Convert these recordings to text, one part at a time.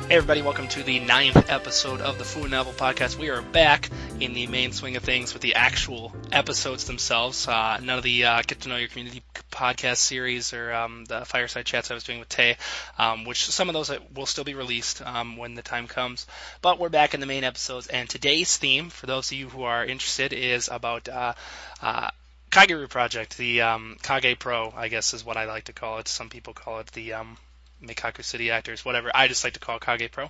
Hey everybody, welcome to the 9th episode of the Fuwanovel podcast. We are back in the main swing of things with the actual episodes themselves. None of the Get to Know Your Community podcast series or the fireside chats I was doing with Tay, which some of those will still be released when the time comes. But we're back in the main episodes, and today's theme, for those of you who are interested, is about Kagerou project, the Kage Pro, I guess is what I like to call it. Some people call it the Meikaku City Actors, whatever. I just like to call it Kage Pro.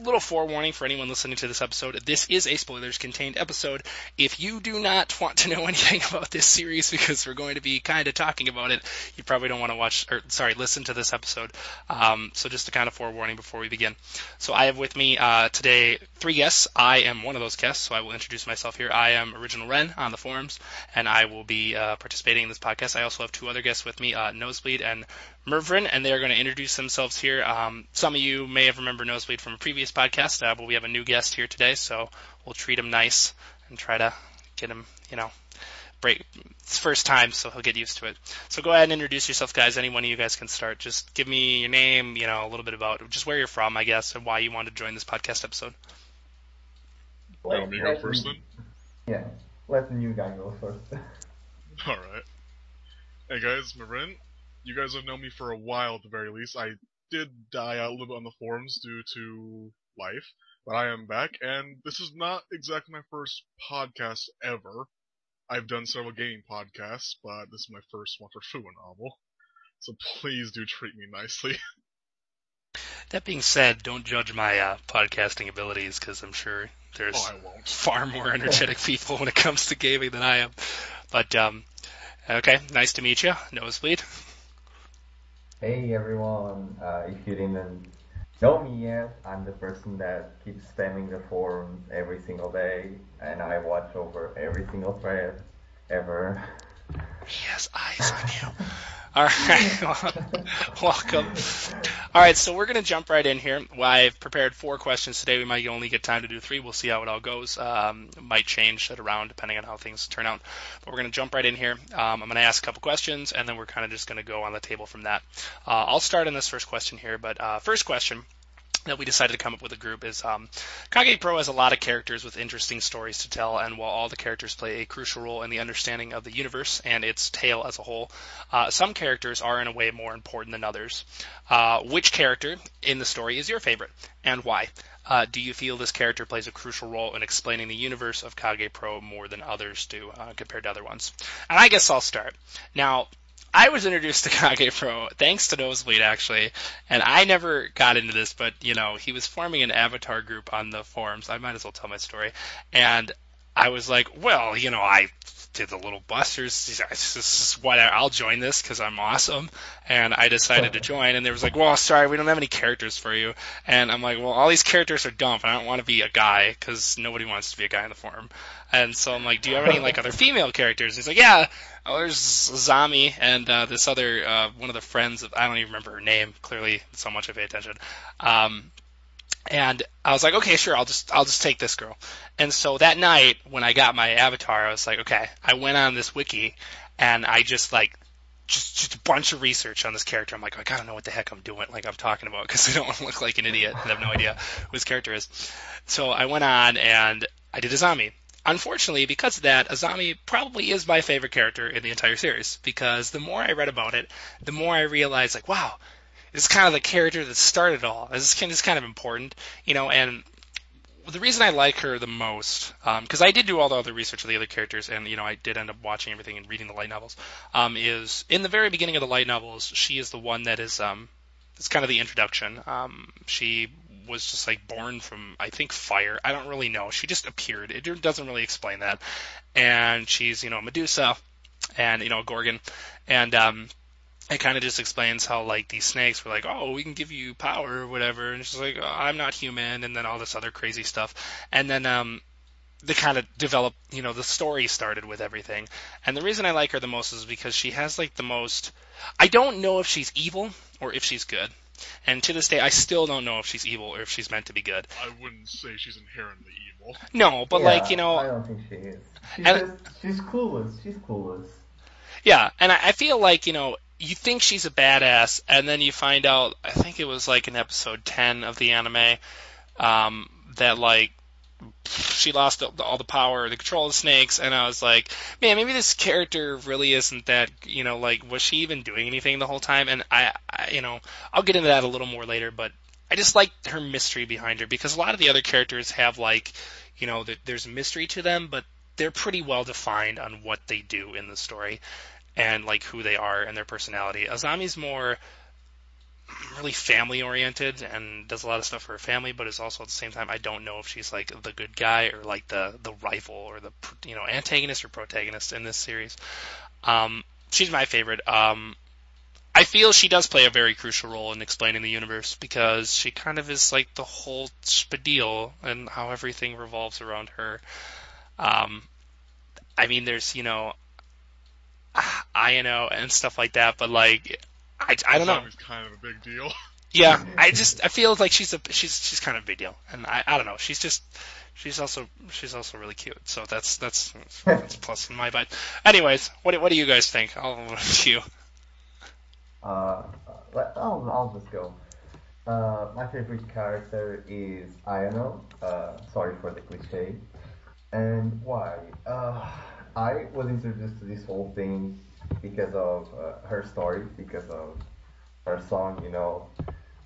Little forewarning for anyone listening to this episode. This is a spoilers-contained episode. If you do not want to know anything about this series, because we're going to be kind of talking about it, you probably don't want to listen to this episode. So just a kind of forewarning before we begin. So I have with me today 3 guests. I am one of those guests, so I will introduce myself here. I am OriginalRen on the forums, and I will be participating in this podcast. I also have 2 other guests with me, Nosebleed and Mevvrynne, and they are going to introduce themselves here. Some of you may have remembered Nosebleed from a previous podcast, but we have a new guest here today, so we'll treat him nice and try to get him, break. It's first time, so he'll get used to it. So go ahead and introduce yourself, guys. Any one of you guys can start. Just give me your name, a little bit about just where you're from, I guess, and why you wanted to join this podcast episode. Me go first then? Yeah, let the new guy go first. Alright. Hey guys, Mevvrynne. You guys have known me for a while at the very least. I did die out a little bit on the forums due to life, but I am back, and this is not exactly my first podcast ever. I've done several gaming podcasts, but this is my first one for Fuwanovel, so please do treat me nicely. That being said, don't judge my podcasting abilities, because I'm sure there's far more energetic people when it comes to gaming than I am. But, okay, nice to meet you, Nosebleed. Hey everyone, if you didn't know me yet, I'm the person that keeps spamming the forums every single day, and I watch over every single thread ever. He has eyes on you. All right, welcome. All right, so we're going to jump right in here. I've prepared 4 questions today. We might only get time to do 3. We'll see how it all goes. Might change it around depending on how things turn out. But we're going to jump right in here. I'm going to ask a couple questions, and then we're kind of just going to go on the table from that. I'll start in this first question here. But first question that we decided to come up with a group is Kage Pro has a lot of characters with interesting stories to tell, and while all the characters play a crucial role in the understanding of the universe and its tale as a whole, some characters are in a way more important than others. Which character in the story is your favorite, and why? Do you feel this character plays a crucial role in explaining the universe of Kage Pro more than others do compared to other ones? And I guess I'll start. Now, I was introduced to Kage Pro thanks to Nosebleed, actually, and I never got into this, but, he was forming an avatar group on the forums. I might as well tell my story. And I was like, well, I did the little busters. I'll join this because I'm awesome. And I decided to join, and they was like, well, sorry, we don't have any characters for you. And I'm like, well, all these characters are dumb, and I don't want to be a guy because nobody wants to be a guy in the forum. And so I'm like, do you have any other female characters? And he's like, yeah. Oh, there's Zami and this other one of the friends. I don't even remember her name. Clearly, so much I pay attention. And I was like, okay, sure, I'll just take this girl. And so that night when I got my avatar, I was like, okay. I went on this wiki and I just a bunch of research on this character. I'm like, I gotta know what the heck I'm doing, I'm talking about, because I don't want to look like an idiot and have no idea who his character is. So I went on and I did Azami. Unfortunately, because of that, Azami probably is my favorite character in the entire series, because the more I read about it, the more I realized, wow, this is kind of the character that started it all. This is kind of important, and the reason I like her the most, because I did do all the other research of the other characters, and, I did end up watching everything and reading the light novels, is in the very beginning of the light novels, she is the one that is, it's kind of the introduction. She was just born from, I think, fire. I don't really know. She just appeared. It doesn't really explain that. And she's, Medusa and, Gorgon. And it kind of just explains how, these snakes were oh, we can give you power or whatever. And she's like, oh, I'm not human. And then all this other crazy stuff. And then they kind of developed, the story started with everything. And the reason I like her the most is because she has, the most... I don't know if she's evil or if she's good. And to this day, I still don't know if she's evil or if she's meant to be good. I wouldn't say she's inherently evil. No, but I don't think she is. She's clueless. She's clueless. Yeah, and I feel you think she's a badass, and then you find out, I think it was like in episode 10 of the anime, that like she lost all the power, the control of the snakes, and I was like, man, maybe this character really isn't that, like, was she even doing anything the whole time? And I'll get into that a little more later, but I just like her mystery behind her, because a lot of the other characters have, like, there's mystery to them, but they're pretty well defined on what they do in the story and, like, who they are and their personality. Azami's more really family oriented and does a lot of stuff for her family, but is also at the same time, I don't know if she's like the good guy or like the rival or the antagonist or protagonist in this series. She's my favorite. I feel she does play a very crucial role in explaining the universe, because she kind of is like the whole spiel and how everything revolves around her. I mean, there's Ino and stuff like that, but like I don't know. It's kind of a big deal. Yeah, I feel like she's kind of a big deal, and I don't know. She's also really cute, so that's a plus in my mind. Anyways, what do you guys think? I'll to you. I'll just go. My favorite character is Ayano. Sorry for the cliche. And why? I was introduced to this whole thing because of her story, because of her song.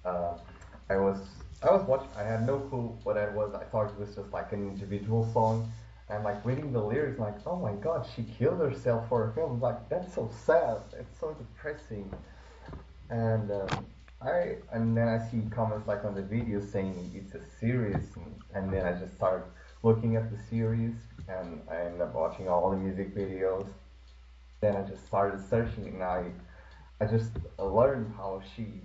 I was watching. I had no clue what that was. I thought it was just like an individual song. And like reading the lyrics, like, oh my God, she killed herself for a film. Like, that's so sad. It's so depressing. And then I see comments like on the video saying it's a series, and then I just started looking at the series, and I ended up watching all the music videos. Then I just started searching, and I just learned how she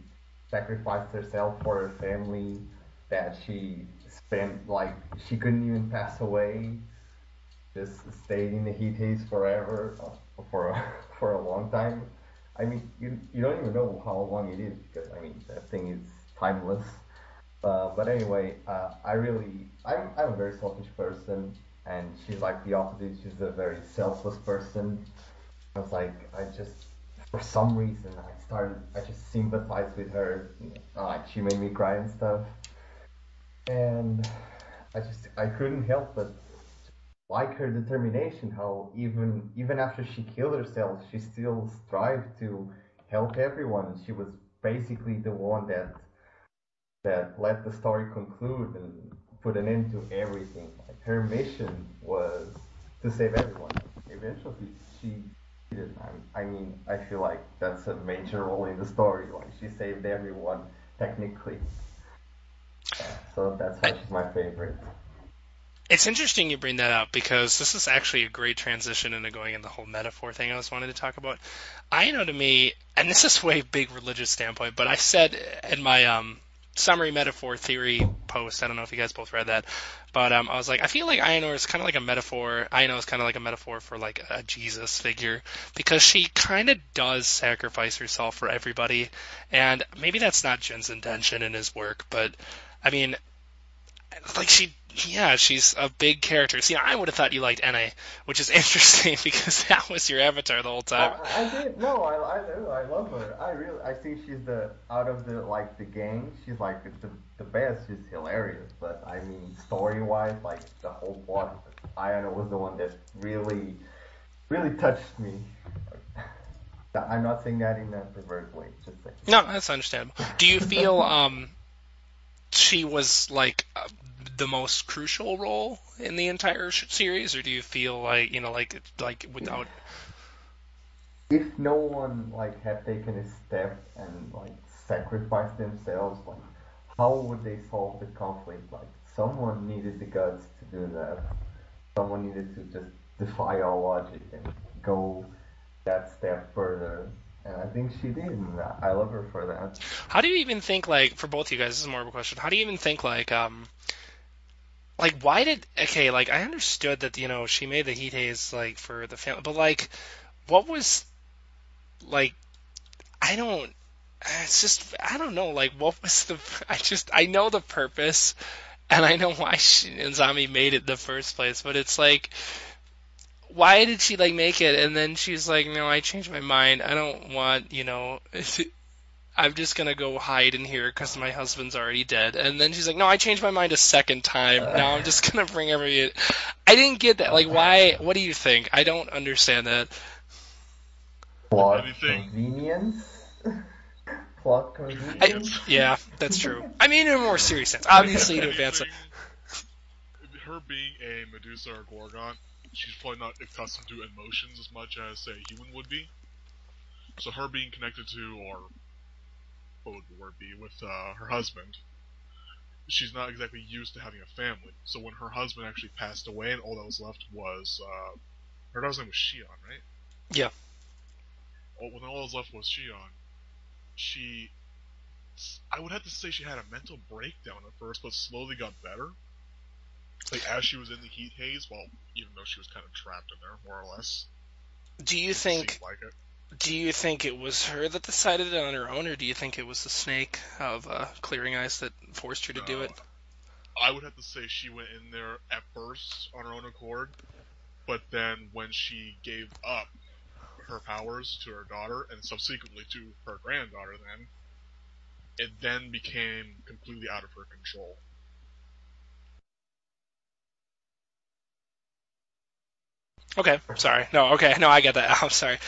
sacrificed herself for her family, that she spent, like, she couldn't even pass away, just stayed in the heat haze forever, for a long time. I mean, you don't even know how long it is, because I mean that thing is timeless. But anyway, I'm a very selfish person, and she's like the opposite. She's a very selfless person. I was like, for some reason, I just sympathized with her. Like, she made me cry and stuff, and I couldn't help but like her determination. How even after she killed herself, she still strived to help everyone. She was basically the one that let the story conclude and put an end to everything. Like, her mission was to save everyone. Eventually, she did. I mean, I feel like that's a major role in the story. Like, she saved everyone technically. So that's why she's my favorite. It's interesting you bring that up, because this is actually a great transition into going in the whole metaphor thing I was wanting to talk about. I know, to me, and this is way big religious standpoint, but I said in my summary metaphor theory post, I don't know if you guys both read that, but I was like, I feel like Ainur is kind of like a metaphor. Ainur is kind of like a metaphor for like a Jesus figure, because she kind of does sacrifice herself for everybody, and maybe that's not Jin's intention in his work, but I mean, like, she's a big character. See, I would have thought you liked Ene, which is interesting because that was your avatar the whole time. I did. No, I do. I love her. I think she's out of the gang, she's like the best. She's hilarious. But I mean, story wise, like the whole plot, Ayano was the one that really, really touched me. I'm not saying that in a perverted way. Just saying. No, that's understandable. Do you feel she was like the most crucial role in the entire series, or do you feel like like without? If no one like had taken a step and like sacrificed themselves, like how would they solve the conflict? Like, someone needed the guts to do that. Someone needed to just defy all logic and go that step further. And I think she did, and I love her for that. How do you even think, like, for both of you guys, this is more of a question, how do you even think, like, why did, okay, like, I understood that, she made the heat haze, like, for the family, but, like, what was, like, I don't know, like, what was I know the purpose, and I know why Zami made it in the first place, but it's like, why did she like make it? And then she's like, no, I changed my mind. I don't want, I'm just gonna go hide in here because my husband's already dead. And then she's like, no, I changed my mind a second time. Now I'm just gonna bring everybody. I didn't get that. Like, why? What do you think? I don't understand that. Plot Anything- convenience? Plot convenience? Yeah, that's true. I mean, in a more serious sense, obviously to advance it. Her being a Medusa or Gorgon, she's probably not accustomed to emotions as much as, say, a human would be. So her being connected to, or what would the word be, with her husband, she's not exactly used to having a family. So when her husband actually passed away and all that was left was, her daughter's name was Shion, right? Yeah. When all that was left was Shion, I would have to say she had a mental breakdown at first, but slowly got better. Like, as she was in the heat haze, well, even though she was kind of trapped in there, more or less. Do you It think? seemed like it. Do you think it was her that decided it on her own, or do you think it was the snake of Clearing Ice that forced her to do it? I would have to say she went in there at first on her own accord, but then when she gave up her powers to her daughter, and subsequently to her granddaughter then, it then became completely out of her control. Okay, sorry. No, okay, no, I get that. I'm sorry.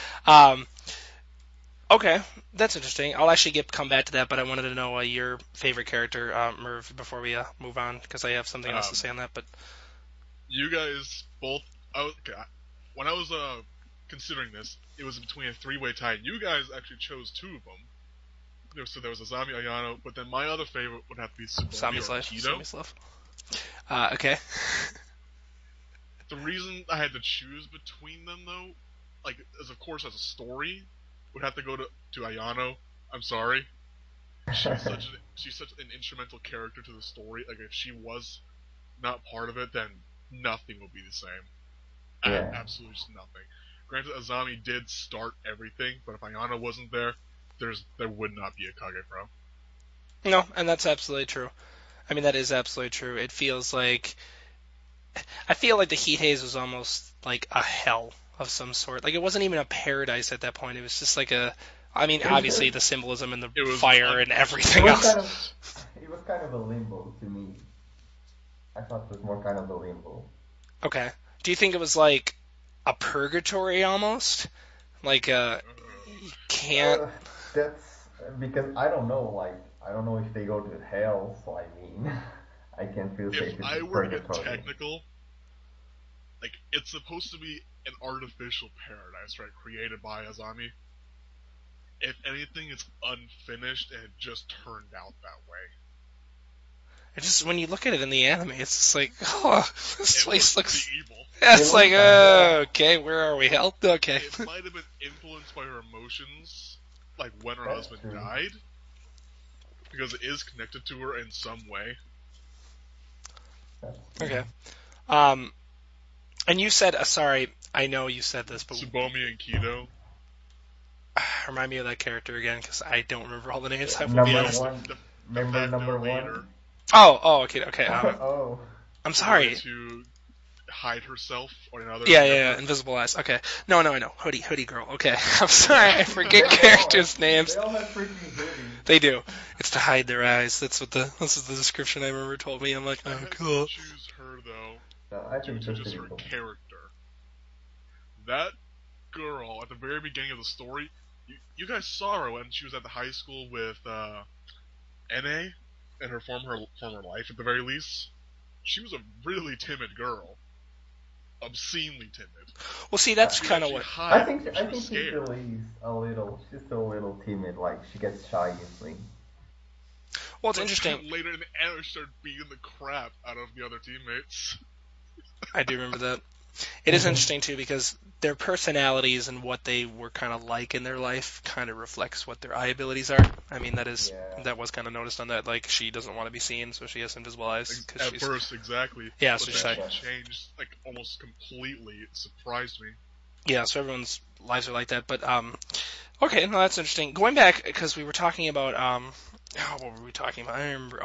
Okay, that's interesting. I'll actually come back to that, but I wanted to know your favorite character, Merv, before we move on, because I have something else to say on that. But You guys both... when I was considering this, it was between a three-way tie. You guys actually chose two of them. So there was Azami Ayano, but then my other favorite would have to be Tsubomi or Kido. Okay. The reason I had to choose between them, though, like, of course, as a story, would have to go to Ayano. I'm sorry. She's such an instrumental character to the story. Like, if she was not part of it, then nothing would be the same. Yeah. Absolutely just nothing. Granted, Azami did start everything, but if Ayano wasn't there, there would not be a Kagerou. No, and that's absolutely true. I mean, that is absolutely true. It feels like... I feel like the heat haze was almost like a hell of some sort. Like, it wasn't even a paradise at that point. It was just like a... I mean, obviously the symbolism and the fire and everything else. It was kind of a limbo to me. I thought it was more kind of a limbo. Okay. Do you think it was like a purgatory almost? Like, you can't... That's because I don't know, I don't know if they go to hell, so I mean, I can't feel safe If in I were to get purgatory. technical, like, it's supposed to be an artificial paradise, right, created by Azami. If anything, it's unfinished and it just turned out that way. It just, when you look at it in the anime, it's just like, oh, this place looks... evil. It's like, okay, where are we? Hell? Okay. It might have been influenced by her emotions, like when her husband died, because it is connected to her in some way. Okay. And you said, sorry, I know you said this, but... Tsubomi and Kido. Remind me of that character again, because I don't remember all the names. Number one. Remember number one? Oh, okay. Oh. I'm sorry. To hide herself or another. Yeah, invisible eyes. Okay. No, I know. Hoodie girl. Okay. I'm sorry, I forget characters' names. They all have freaking hoodies. They do. It's to hide their eyes. This is the description I remember told me. I'm like, oh, cool. Choose her though. No, I due think to that's just her cool. character. That girl at the very beginning of the story, you guys saw her when she was at the high school with NA in her former life at the very least. She was a really timid girl. Obscenely timid. Well, see, that's kind of what... I think she's scared. really a little. She's still a little timid. Like, she gets shy easily. Well, it's interesting. Later in the anime, she started beating the crap out of the other teammates. I do remember that. It is interesting, too, because their personalities and what they were kind of like in their life kind of reflects what their eye abilities are. I mean, that was kind of noticed on that. Like, she doesn't want to be seen, so she has invisible eyes. At first, exactly. Yeah, but so then she changed, like, almost completely. It surprised me. Yeah, so everyone's lives are like that. But, okay, no, that's interesting. Going back, because we were talking about, what were we talking about? I remember,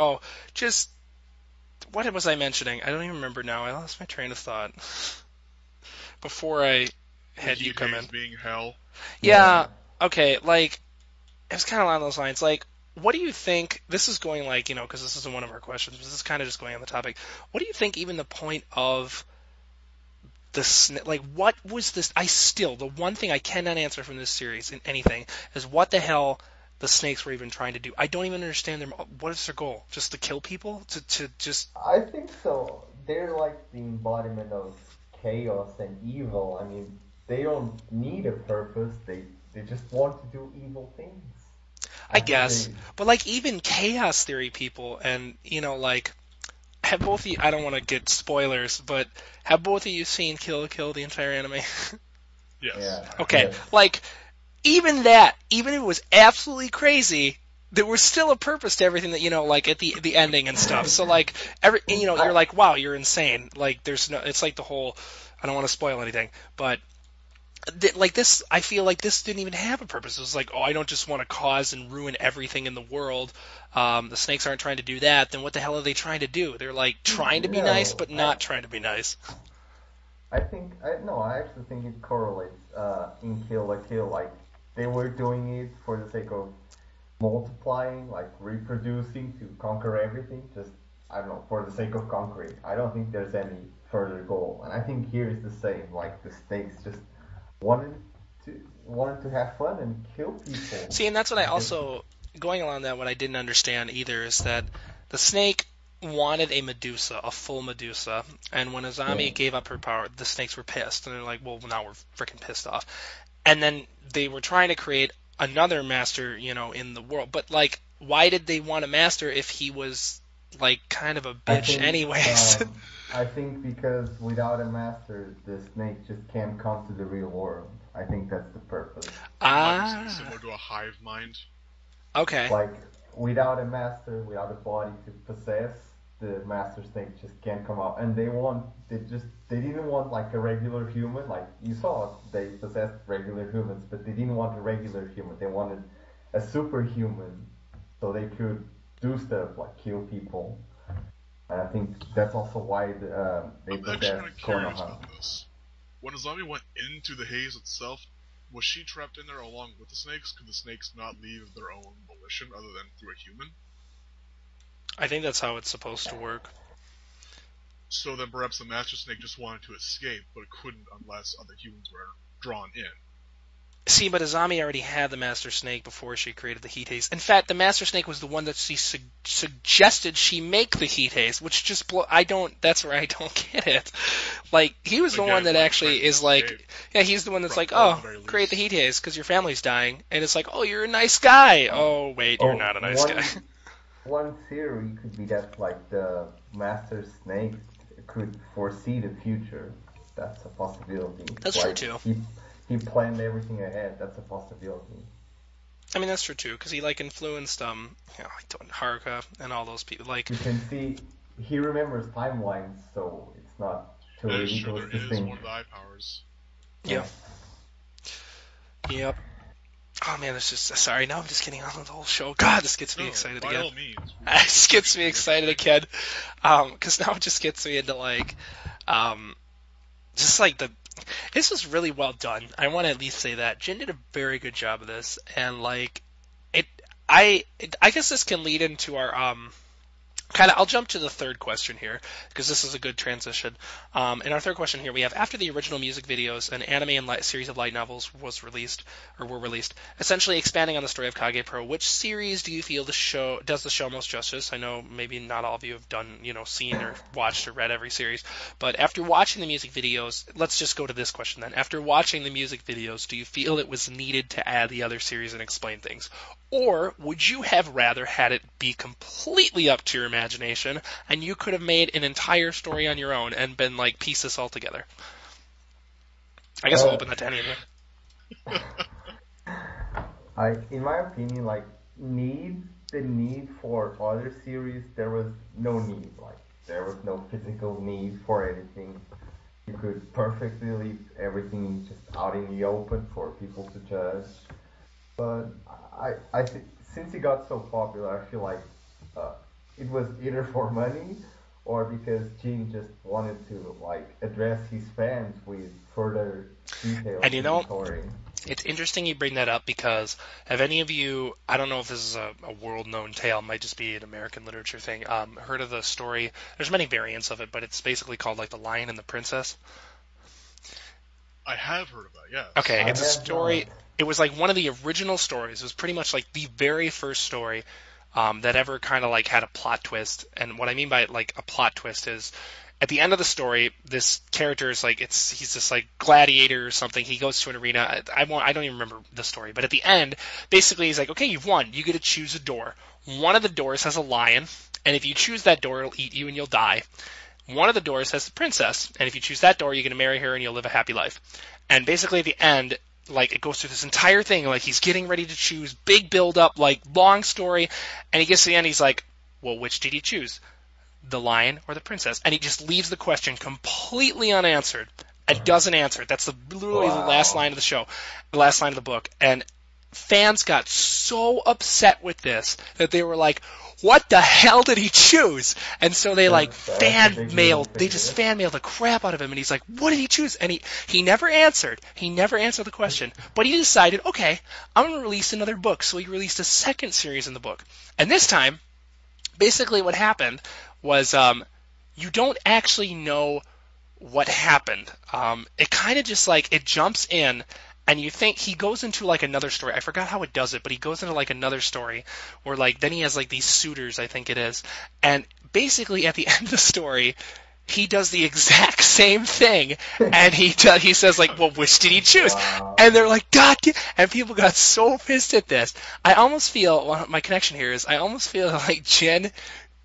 what was I mentioning? I don't even remember now. I lost my train of thought. before I The had you heat come haze in. being hell. Yeah, okay, like, it's kind of along those lines. Like, what do you think? This is going like, because this isn't one of our questions, but this is kind of just going on the topic. What do you think even the point of like, what was this? The one thing I cannot answer from this series in anything is what the hell the snakes were even trying to do. I don't even understand what is their goal? Just to kill people? To just. I think so. They're like the embodiment of chaos and evil. I mean, they don't need a purpose. They just want to do evil things. I I think guess. they. But, like, even chaos theory people, and, like, have both of you, I don't want to get spoilers, but have both of you seen Kill la Kill, the entire anime? Yes. Yeah. Okay, Yes. like, even that, even if it was absolutely crazy, there was still a purpose to everything that, like, at the ending and stuff. So, like, you're like, wow, you're insane. Like, there's no, it's like the whole, I don't want to spoil anything, but like this, I feel like this didn't even have a purpose. It was like, oh, I don't just want to cause and ruin everything in the world. The snakes aren't trying to do that. Then what the hell are they trying to do? They're like trying to be nice, No, but not trying to be nice. I think I actually think it correlates in Kill la Kill. Like they were doing it for the sake of multiplying, like reproducing to conquer everything. Just I don't know, for the sake of conquering. I don't think there's any further goal. And I think here is the same. Like the snakes just wanted wanted to have fun and kill people. See, and that's what I also, going along that, what I didn't understand either is that the snake wanted a Medusa, a full Medusa, and when Azami gave up her power, the snakes were pissed, and they're like, well, now we're freaking pissed off. And then they were trying to create another master, in the world. But, like, why did they want a master if he was, like, kind of a bitch anyways? I think because without a master, the snake just can't come to the real world. I think that's the purpose. Similar to a hive mind. Okay. Like, without a master, without a body to possess, the master snake just can't come out. And they didn't want like a regular human. Like, you saw, they possessed regular humans, but they didn't want a regular human. They wanted a superhuman so they could do stuff like kill people. And I think that's also why they I'm actually possessed kind of curious Konoha. about this. When Azami went into the haze itself, was she trapped in there along with the snakes? Could the snakes not leave of their own volition other than through a human? I think that's how it's supposed to work. So then perhaps the Master Snake just wanted to escape, but couldn't unless other humans were drawn in. See, but Azami already had the Master Snake before she created the Heat Haze. In fact, the Master Snake was the one that she suggested she make the Heat Haze, which just that's where I don't get it. Like, he was the one that actually is like, yeah, he's the one that's like, oh, create the Heat Haze because your family's dying. And it's like, oh, you're a nice guy. Oh, wait, you're not a nice guy. One theory could be that, like, the Master Snake could foresee the future. That's a possibility. That's true, too. He planned everything ahead. That's a possibility. I mean, that's true too, because he like influenced Haruka and all those people. Like, you can see he remembers timelines, so it's not too ridiculous to think. There is one of the eye powers. Yeah. Yep. Oh man, this just sorry. Now I'm just getting on with the whole show. God, this gets me excited again. By all means. This gets me excited again, because now it just gets me into like, just like this was really well done. I want to at least say that Jin did a very good job of this, and like I guess this can lead into our I'll jump to the third question here, because this is a good transition. In our third question here, we have, after the original music videos, an anime and series of light novels were released, essentially expanding on the story of Kagerou. Which series do you feel does the show most justice? I know maybe not all of you have done, seen or watched or read every series, but after watching the music videos, let's just go to this question then. After watching the music videos, do you feel it was needed to add the other series and explain things? Or would you have rather had it be completely up to your imagination and you could have made an entire story on your own and been like, piece this all together? I guess I'll open that to any of you. In my opinion, like, the need for other series, there was no need. Like, there was no physical need for anything. You could perfectly leave everything just out in the open for people to judge. But I think since it got so popular, I feel like it was either for money or because Gene just wanted to like address his fans with further details And you in the know, story. it's interesting you bring that up because have any of you, I don't know if this is a world-known tale, it might just be an American literature thing, heard of the story, there's many variants of it, but it's basically called like The Lion and the Princess? I have heard of that, yes. Okay, I it's a have story, not. it was like one of the original stories, it was pretty much like the very first story that ever kind of like had a plot twist, and what I mean by like a plot twist is at the end of the story, this character is like he's this like gladiator or something. He goes to an arena. I don't even remember the story, but at the end, basically he's like, okay, you've won. You get to choose a door. One of the doors has a lion, and if you choose that door, it'll eat you and you'll die. One of the doors has the princess, and if you choose that door, you're gonna marry her and you'll live a happy life. And basically at the end, like it goes through this entire thing, like he's getting ready to choose, big build up, like long story, and he gets to the end, he's like, well, which did he choose? The lion or the princess? And he just leaves the question completely unanswered and doesn't answer it. That's literally the last line of the show, the last line of the book. And fans got so upset with this that they were like, what the hell did he choose? And so they like fan mailed the crap out of him, and he's like, what did he choose? And he never answered. He never answered the question. But he decided, okay, I'm going to release another book. So he released a second series in the book. And this time, basically what happened was you don't actually know what happened. It kind of just like, it jumps in, and you think he goes into like another story. I forgot how it does it, but he goes into like another story where like then he has like these suitors, I think it is, and basically at the end of the story, he does the exact same thing, and he says like, well, which did he choose? Wow. And they're like, God, and people got so pissed at this. I almost feel, well, my connection here is, I almost feel like Jen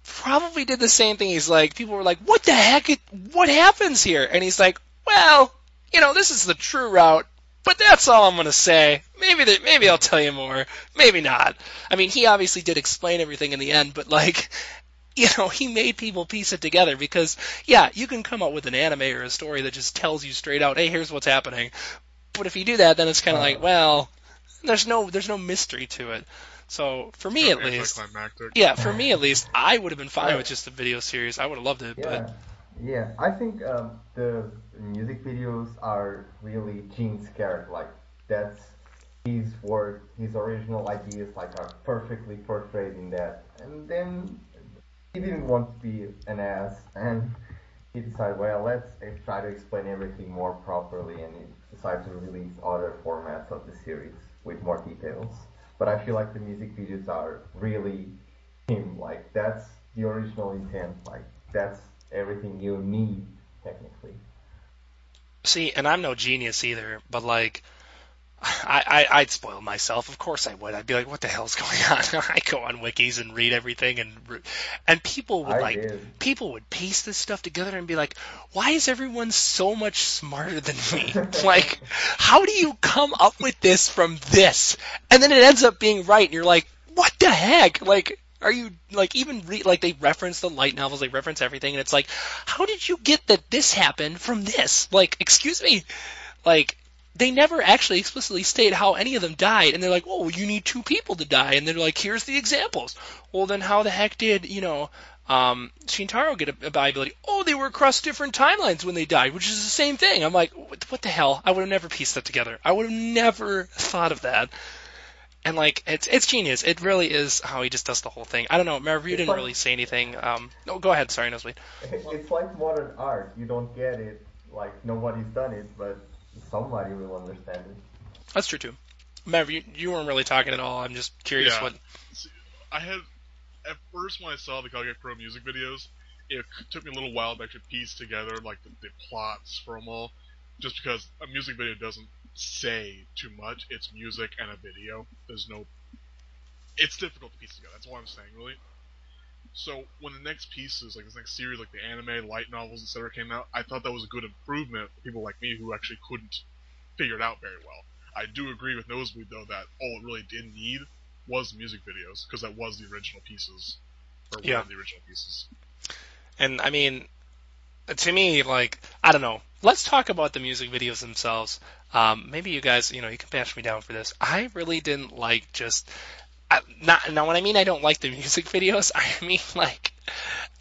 probably did the same thing. He's like, people were like, what the heck, what happens here? And he's like, well, this is the true route. But that's all I'm going to say. Maybe I'll tell you more. Maybe not. I mean, he obviously did explain everything in the end, but like, he made people piece it together because, yeah, you can come up with an anime or a story that just tells you straight out, hey, here's what's happening. But if you do that, then it's kind of like, well, there's no mystery to it. So for me at least, for me at least, I would have been fine with just a video series. I would have loved it. But yeah, I think the music videos are really Gene's character. Like that's his work, his original ideas, like are perfectly portrayed in that. And then he didn't want to be an ass, and he decided, well, let's try to explain everything more properly, and he decided to release other formats of the series with more details. But I feel like the music videos are really him. Like that's the original intent. Like that's everything you need, technically. See, and I'm no genius either, but like, I'd spoil myself. Of course I would. I'd be like, what the hell's going on? I go on wikis and read everything, and people would piece this stuff together and be like, why is everyone so much smarter than me? Like, how do you come up with this from this? And then it ends up being right, and you're like, what the heck? Like, are you, like, even like, they reference the light novels, they reference everything, and it's like, how did you get that this happened from this? Like, excuse me? Like, they never actually explicitly state how any of them died, and they're like, oh, you need two people to die, and they're like, here's the examples. Well, then how the heck did, Shintaro get a ability? Oh, they were across different timelines when they died, which is the same thing. I'm like, what the hell? I would have never pieced that together. I would have never thought of that. And, like, it's genius. It really is how he just does the whole thing. I don't know, Mevvrynne, you didn't really say anything. No, go ahead. Sorry, Nosebleed. It's like modern art. You don't get it. Like, nobody's done it, but somebody will understand it. That's true, too. Mevvrynne, you weren't really talking at all. I'm just curious what... See, at first when I saw the Kagerou music videos, it took me a little while to actually piece together, like, the plots for them all. Just because a music video doesn't say too much. It's music and a video. It's difficult to piece together. That's what I'm saying, really. So when the next pieces, like this next series, like the anime, light novels, etc., came out, I thought that was a good improvement for people like me who actually couldn't figure it out very well. I do agree with Nosebleed, though, that all it really did need was music videos, because that was the original pieces, or one of the original pieces. And I mean, to me, like, I don't know. Let's talk about the music videos themselves. Maybe you guys, you can bash me down for this. I really didn't like just... now, when I mean I don't like the music videos, I mean, like,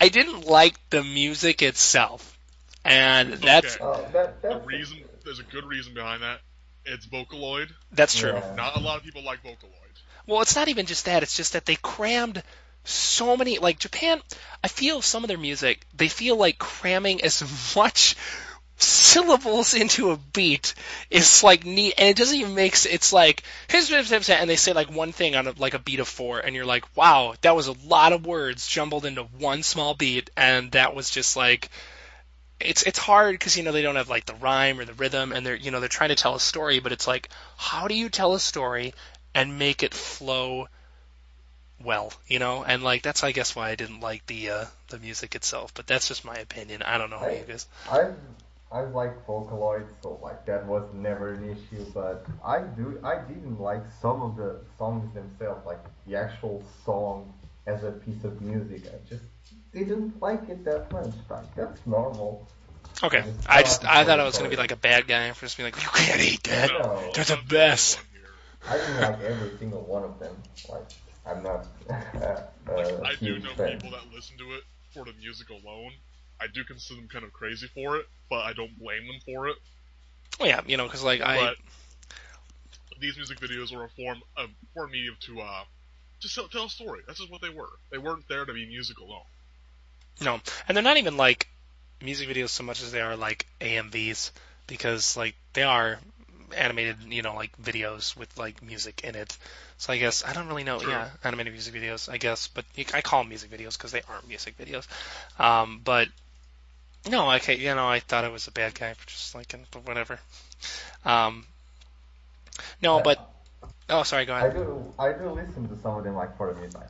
I didn't like the music itself, and that's There's a good reason behind that. It's Vocaloid. That's true. Yeah. Not a lot of people like Vocaloid. Well, it's not even just that. It's just that they crammed so many. Like Japan, I feel some of their music, they feel like cramming as much syllables into a beat is like neat, and it doesn't even make sense. It's like and they say like one thing on like a beat of 4, and you're like, wow, that was a lot of words jumbled into one small beat, and that was just like. It's hard because they don't have like the rhyme or the rhythm, and they're trying to tell a story, but it's like, how do you tell a story and make it flow well, and like that's I guess why I didn't like the music itself, but that's just my opinion. I don't know how you guys. I like Vocaloid, so like that was never an issue, but I didn't like some of the songs themselves, like the actual song as a piece of music. I just didn't like it that much. Like that's normal. Okay, I thought I was gonna be like a bad guy for just being like, you can't eat that. No, They're the best. I didn't like every single one of them. Like I'm not. I do know fan. people that listen to it for the music alone. I do consider them kind of crazy for it, but I don't blame them for it. Well, yeah, because like But these music videos were a medium to just tell a story. That's just what they were. They weren't there to be music alone. No, and they're not even like music videos so much as they are like AMVs, because like they are animated, like videos with like music in it. So I guess I don't really know. True. Yeah, animated music videos, I guess, but I call them music videos because they aren't music videos. But no, okay, I thought I was a bad guy for just liking, but whatever. No, but oh, sorry, go ahead. I do listen to some of them like for the music.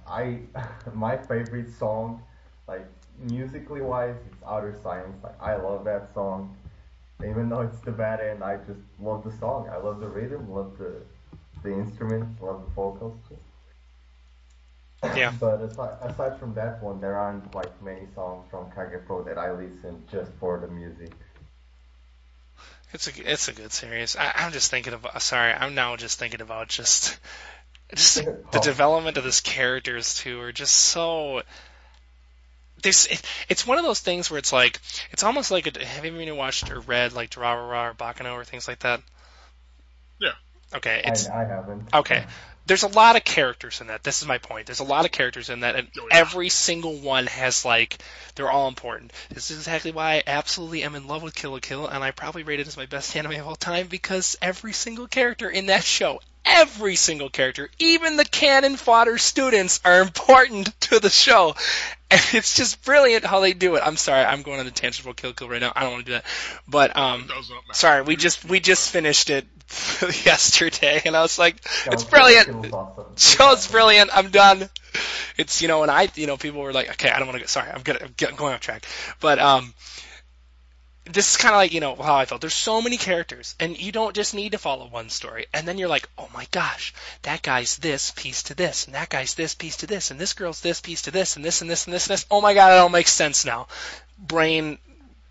My favorite song, like musically wise, it's Outer Science. Like I love that song. Even though it's the bad end, I just love the song. I love the rhythm, love the instruments, love the vocals too. Yeah. But aside from that one, there aren't like many songs from Kagerou that I listen just for the music. It's a good series. I'm just thinking about. Sorry, I'm now just thinking about just the development of these characters too are just so. It's one of those things where it's like it's almost like have you ever watched or read like Durarara or Bakano or things like that? Yeah. Okay. I haven't. Okay. There's a lot of characters in that. This is my point. There's a lot of characters in that, and every single one has like they're all important. This is exactly why I absolutely am in love with Kill la Kill, and I probably rate it as my best anime of all time because every single character in that show, every single character, even the cannon fodder students, are important to the show. And it's just brilliant how they do it. I'm sorry, I'm going on a tangent about Kill la Kill right now. I don't want to do that. But sorry, we just finished it yesterday, and I was like, it's brilliant. Show's brilliant. I'm done. It's and people were like, okay, I don't want to go. Sorry, I'm going off track. But this is kind of like how I felt. There's so many characters, and you don't just need to follow one story. And then you're like, oh my gosh, that guy's this piece to this, and that guy's this piece to this, and this girl's this piece to this, and this and this and this and this. Oh my god, it all makes sense now. Brain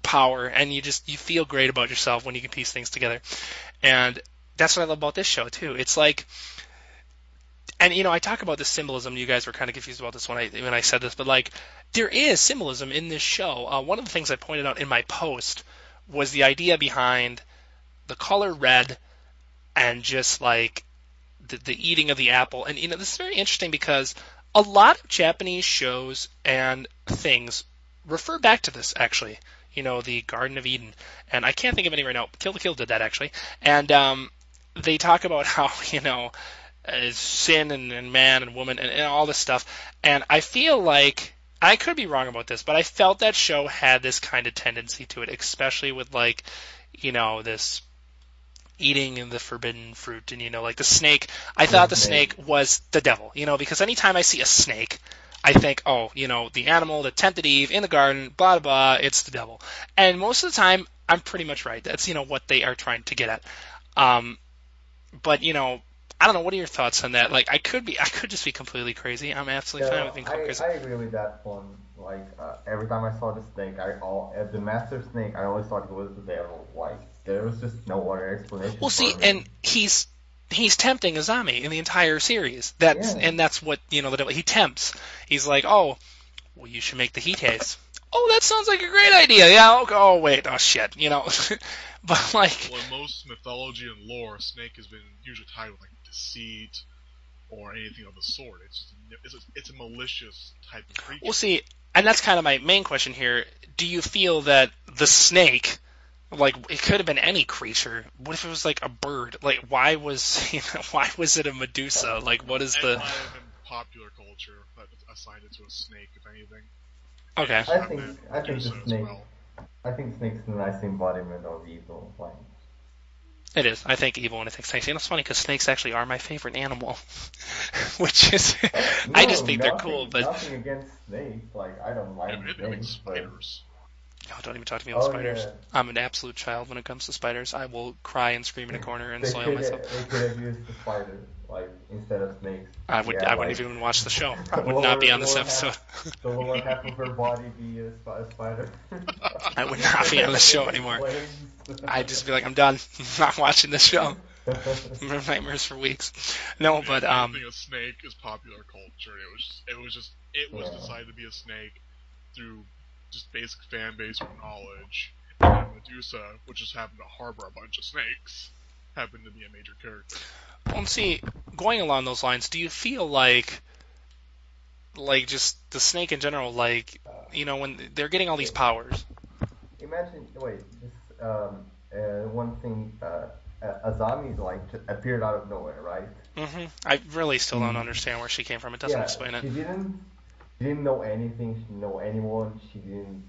power, and you feel great about yourself when you can piece things together. And that's what I love about this show too. It's like, and I talk about the symbolism. You guys were kind of confused about this when I said this, but like there is symbolism in this show. One of the things I pointed out in my post was the idea behind the color red and just like the eating of the apple. And this is very interesting because a lot of Japanese shows and things refer back to this actually. The Garden of Eden, and I can't think of any right now. Kill la Kill did that actually, and they talk about how sin and man and woman and all this stuff. And I feel like I could be wrong about this, but I felt that show had this kind of tendency to it, especially with like this eating the forbidden fruit and like the snake. I thought the snake was the devil, because anytime I see a snake, I think, oh, the animal that tempted Eve in the garden, blah, blah, blah, it's the devil. And most of the time, I'm pretty much right. That's, what they are trying to get at. But, I don't know. What are your thoughts on that? Like, I could just be completely crazy. I'm absolutely fine with being crazy. I agree with that one. Like, every time I saw the snake, the master snake, I always thought it was the devil. Like, there was just no other explanation. Well, see, and he's tempting Azami in the entire series. And that's what the devil, he tempts. He's like, oh, well, you should make the heat haze. Oh, that sounds like a great idea. Yeah. Okay. Oh, wait. Oh, shit. But like, Well, in most mythology and lore, a snake has been usually tied with like deceit or anything of the sort. It's a malicious type of creature. we'll see. And that's kind of my main question here. Do you feel that the snake, like, it could have been any creature? What if it was like a bird? Like, why was it a Medusa? Like, what is It the? might have been popular culture that assigned it to a snake, if anything. Okay. I think the snake. I think snake's a nice embodiment of evil. Like, It is. I think evil when I think snakes. It's funny because snakes actually are my favorite animal, which is I just think they're cool. But nothing against snakes. Like, I don't like snakes, spiders. Oh, don't even talk to me about spiders. Yeah. I'm an absolute child when it comes to spiders. I will cry and scream in a corner and soil myself. They could have used the spider, like, instead of snakes. I wouldn't even watch the show. I would not be on this episode. The lower half of her body be a spider. I would not be on the show anymore. I'd just be like, I'm done. I'm not watching this show. Nightmares for weeks. No, but I think a snake is popular culture. It was decided to be a snake through just basic fan base or knowledge. And then Medusa, which just happened to harbor a bunch of snakes, happened to be a major character. Well, see, going along those lines, do you feel like just the snake in general, like, when they're getting all these powers? Imagine, one thing, Azami, like, appeared out of nowhere, right? Mm-hmm. I really still don't understand where she came from. It doesn't explain it. She didn't know anything. She didn't know anyone. She didn't.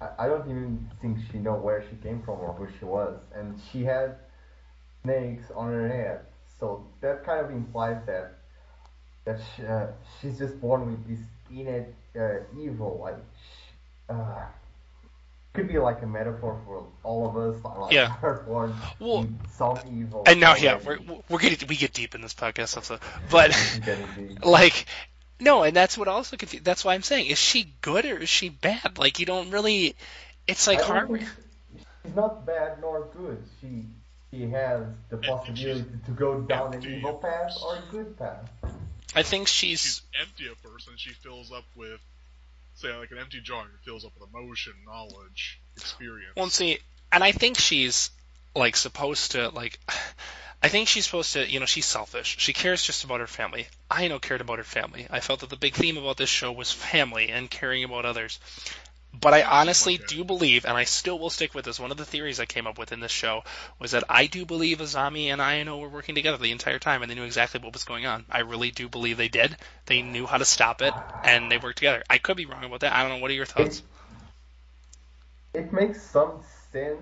I don't even think she knew where she came from or who she was. And she had snakes on her head, so that kind of implies that she's just born with this innate evil. Like, could be like a metaphor for all of us. Like, are born with some evil. And now, we get deep in this podcast episode, but like. No, and that's what also confused. That's why I'm saying, is she good or is she bad? Like, you don't really. It's like hard. She's not bad nor good. She has the possibility to go down an evil path or a good path. I think she's empty at first, and she fills up with, say, like an empty jar, and fills up with emotion, knowledge, experience. Well, see, and I think she's like supposed to like. I think she's supposed to, she's selfish. She cares just about her family. Aino cared about her family. I felt that the big theme about this show was family and caring about others. But I honestly do believe, and I still will stick with this, one of the theories I came up with in this show was that I do believe Azami and Aino were working together the entire time, and they knew exactly what was going on. I really do believe they did. They knew how to stop it, and they worked together. I could be wrong about that. I don't know. What are your thoughts? It makes some sense,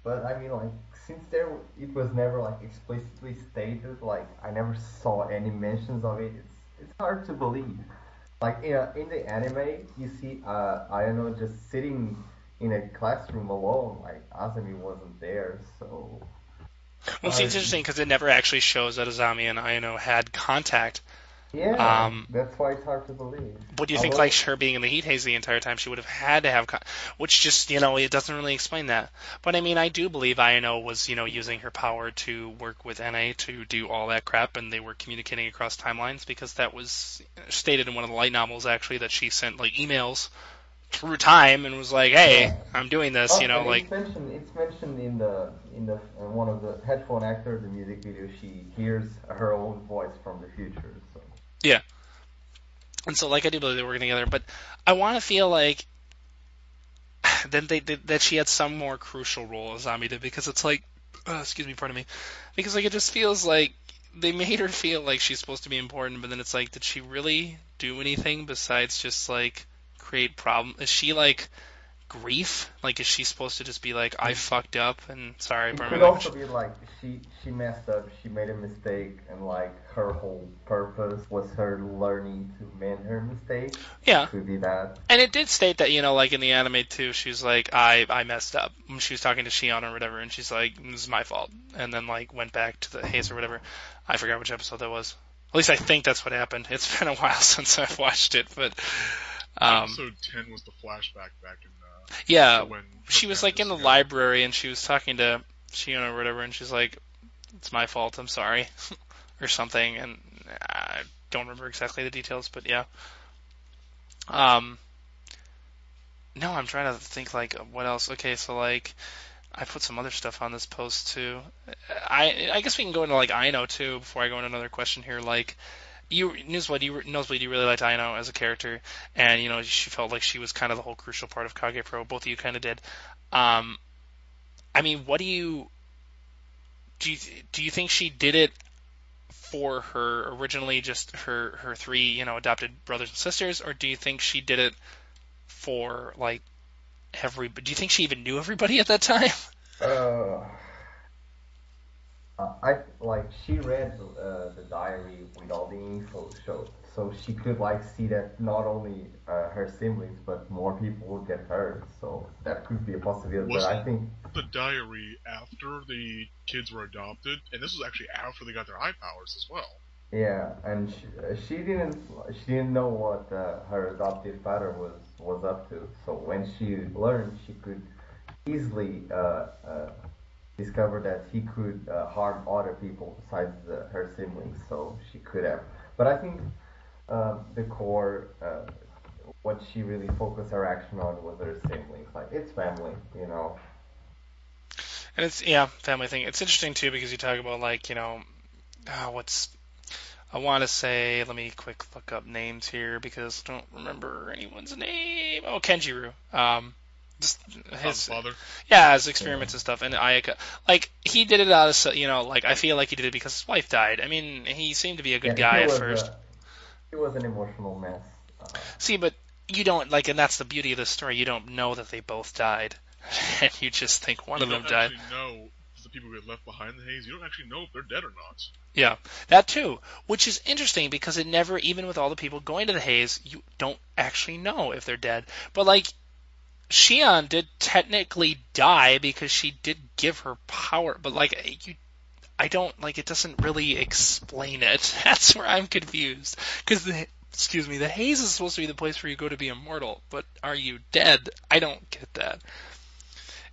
but I mean, like, since it was never like explicitly stated, like I never saw any mentions of it. It's hard to believe. Like in the anime, you see Ayano just sitting in a classroom alone. Like Azami wasn't there, so. Well, see, it's interesting because it never actually shows that Azami and Ayano had contact. Yeah, that's why it's hard to believe. But do you think, like, her being in the heat haze the entire time, she would have had to have which just, it doesn't really explain that. But, I mean, I do believe Ayano was, using her power to work with NA to do all that crap, and they were communicating across timelines, because that was stated in one of the light novels, actually, that she sent, like, emails through time and was like, hey, I'm doing this, like... It's mentioned in one of the headphone actors, the music video, she hears her own voice from the future, so... Yeah. And so, like, I do believe they were working together, but I want to feel like that she had some more crucial role as Azami did, because it's like, pardon me, because, like, it just feels like they made her feel like she's supposed to be important, but then it's like, did she really do anything besides just, like, create problems? Is she, like, grief? Like, is she supposed to just be like, I fucked up and sorry? It could also be like she messed up, she made a mistake, and like her whole purpose was her learning to mend her mistake. Yeah, could be that. And it did state that, like in the anime too, she was like, I messed up. She was talking to Shion or whatever, and she's like, this is my fault, and then like went back to the haze or whatever. I forgot which episode that was. At least I think that's what happened. It's been a while since I've watched it, but. Episode 10 was the flashback back in. Yeah, she was like in the library and she was talking to Shion or whatever, and she's like, "It's my fault. I'm sorry," or something. And I don't remember exactly the details, but yeah. No, I'm trying to think like what else. Okay, so like I put some other stuff on this post too. I guess we can go into like Aino too before I go into another question here. Like Nosebleed, you really liked Aino as a character, and she felt like she was kind of the whole crucial part of Kage Pro. Both of you kind of did. Um, I mean, what do you do you think she did it for her originally just her three adopted brothers and sisters, or do you think she did it for like do you think she even knew everybody at that time? Uh, I like she read the diary with all the info showed, so she could like see that not only her siblings but more people would get hurt. So that could be a possibility. But I Wasn't think the diary after the kids were adopted? And this was actually after they got their eye powers as well. yeah, and she didn't know what her adoptive father was up to. So when she learned, she could easily discover that he could harm other people besides her siblings. So she could have. But I think the core, what she really focused her action on was her siblings. Like it's family, you know. And it's family thing. It's interesting too because you talk about like what's I want to say. Let me quick look up names here because I don't remember anyone's name. Oh, Kenjiro. Just his Father. Yeah, his experiments Yeah. and stuff. And Ayaka, like he did it out of like I feel like he did it because his wife died. I mean, he seemed to be a good Yeah, guy at first. he was an emotional mess. See, but you don't like, and that's the beauty of the story. You don't know that they both died, and you just think one You of them don't died. actually know the people who get left behind in the haze. You don't actually know if they're dead or not. Yeah, that too, which is interesting because it never, even with all the people going to the haze, you don't actually know if they're dead. But like Shion did technically die because she did give her power, but like I don't like it doesn't really explain it. That's where I'm confused because the haze is supposed to be the place where you go to be immortal, but are you dead? I don't get that.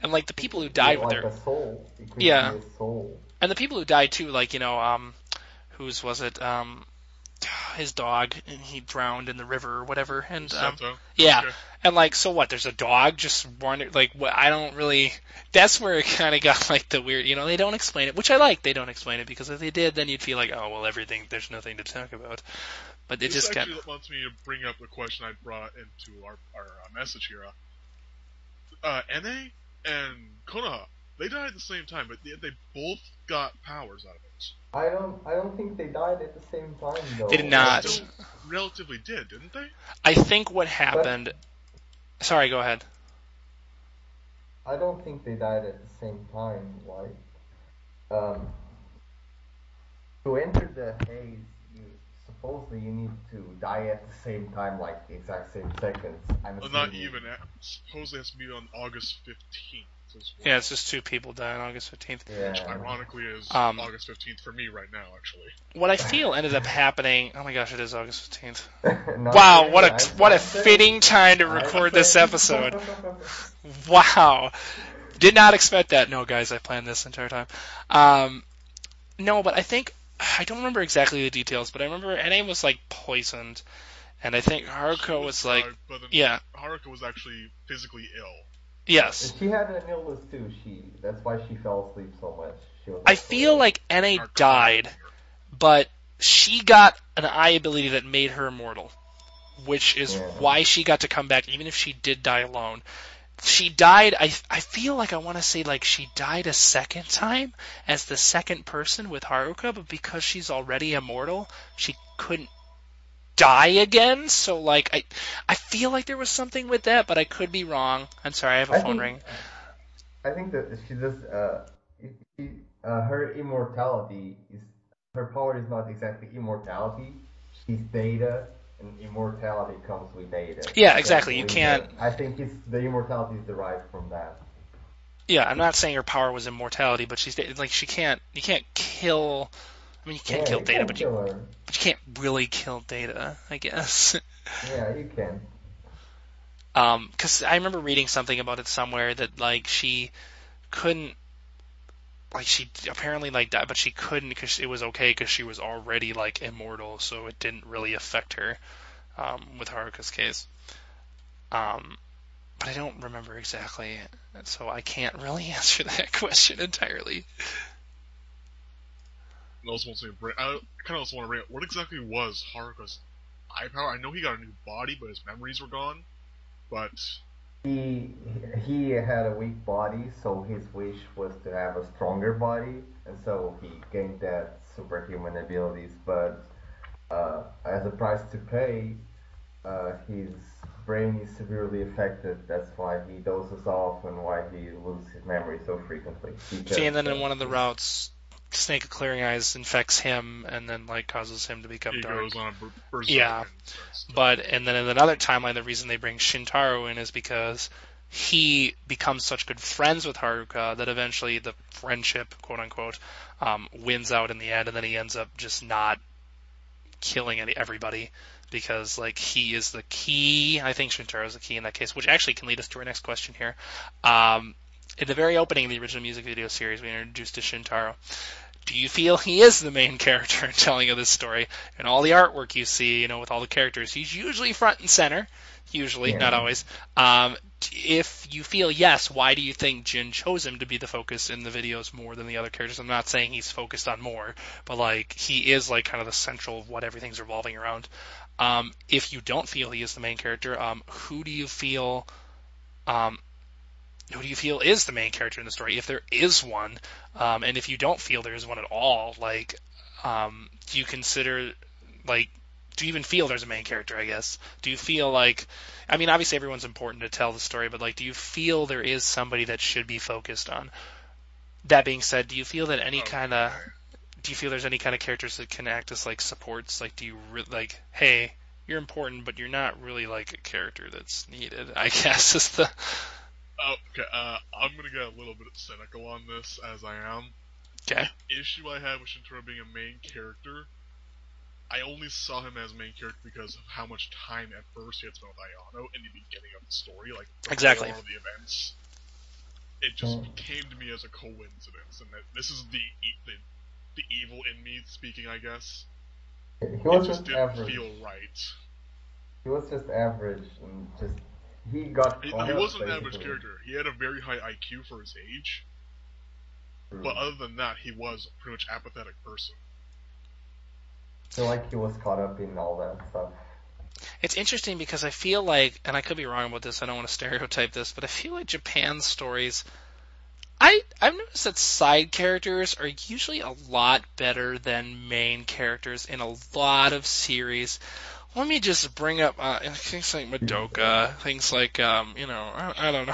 And like the It people who could be died with like their a soul. It could be yeah, a soul. and the people who died too, like whose was it? His dog, and he drowned in the river or whatever. And Seto. yeah, Okay. and like so what? There's a dog just wandering. Like what? I don't really. That's where it kind of got like the weird. They don't explain it, which I like. They don't explain it because if they did, then you'd feel like, oh well, everything. There's nothing to talk about. But it This just actually got. wants me to bring up the question I brought into our message here. Ene and Konoha, they died at the same time, but they both got powers out of it. I don't think they died at the same time though. They did They not. still relatively did, didn't they? I think what happened. Sorry, go ahead. I don't think they died at the same time. Like, um, to enter the haze, supposedly you need to die at the same time, like the exact same seconds. Well, not even. Supposedly it has to be on August 15th as well. Yeah, it's just two people died on August 15th. Yeah. Which ironically is August 15th for me right now, actually. What I feel ended up happening. Oh my gosh, it is August 15th. Not Wow, really, what a I'm saying- fitting time to record this episode. Wow. Did not expect that. No, guys, I planned this entire time. No, but I don't remember exactly the details, but I remember NA was like poisoned, and I think Haruka was like, but then yeah, Haruka was actually physically ill. yes. She had an illness too. That's why she fell asleep so much. She was I feel like NA died, but she got an eye ability that made her immortal, which is why she got to come back, even if she did die alone. She died, I feel like I want to say like she died a second time as the second person with Haruka, but because she's already immortal, she couldn't die again. So like I feel like there was something with that, but I could be wrong. I'm sorry, I have a phone ring. I think that she just her immortality is her power is not exactly immortality. She's data, and immortality comes with data. Yeah, exactly. You can't. I think it's the immortality is derived from that. Yeah, I'm not saying her power was immortality, but she's like she can't. You can't kill. I mean, you can't kill Data, but you can't really kill Data, I guess. Yeah, you can. Because I remember reading something about it somewhere that like she couldn't, like she apparently like died, but she couldn't because it was okay because she was already like immortal, so it didn't really affect her with Haruka's case. but I don't remember exactly, so I can't really answer that question entirely. I kind of also want to bring up, what exactly was Haruka's eye power? I know he got a new body, but his memories were gone. But he had a weak body, so his wish was to have a stronger body, and so he gained that superhuman abilities. But as a price to pay, his brain is severely affected. That's why he dozes off and why he loses his memory so frequently. Because, See, and then in one of the routes, Snake of Clearing Eyes infects him and then like causes him to become he dark. goes on a berserk. Yeah, but and then in another timeline, the reason they bring Shintaro in is because he becomes such good friends with Haruka that eventually the friendship, quote unquote, wins out in the end, and then he ends up just not killing everybody because like he is the key. I think Shintaro is the key in that case, which actually can lead us to our next question here. In the very opening of the original music video series, we introduced to Shintaro. Do you feel he is the main character in telling of this story? And all the artwork you see, with all the characters, he's usually front and center. Usually, not always. If you feel yes, why do you think Jin chose him to be the focus in the videos more than the other characters? I'm not saying he's focused on more, but like he is like kind of the central of what everything's revolving around. If you don't feel he is the main character, who do you feel is the main character in the story, if there is one? And if you don't feel there is one at all, like, do you consider, like, do you even feel there's a main character, I guess? Do you feel like, I mean, obviously everyone's important to tell the story, but, like, do you feel there is somebody that should be focused on? That being said, do you feel that do you feel there's any kind of characters that can act as, like, supports? Like, do you, like, hey, you're important, but you're not really, like, a character that's needed, I guess, is the... Okay, I'm gonna get a little bit cynical on this, as I am. Okay. The issue I had with Shintaro being a main character, I only saw him as main character because of how much time at first he had spent with Ayano in the beginning of the story, like exactly. All of the events. It just came to me as a coincidence, and that this is the evil in me speaking, I guess. He was just didn't average. feel right. He was just average and just he got. He wasn't an average character. He had a very high IQ for his age. But other than that, he was a pretty much apathetic person. I feel like he was caught up in all that stuff. It's interesting because I feel like, and I could be wrong about this, I don't want to stereotype this, but I feel like Japan's stories, I've noticed that side characters are usually a lot better than main characters in a lot of series. Let me just bring up things like Madoka, things like, I don't know.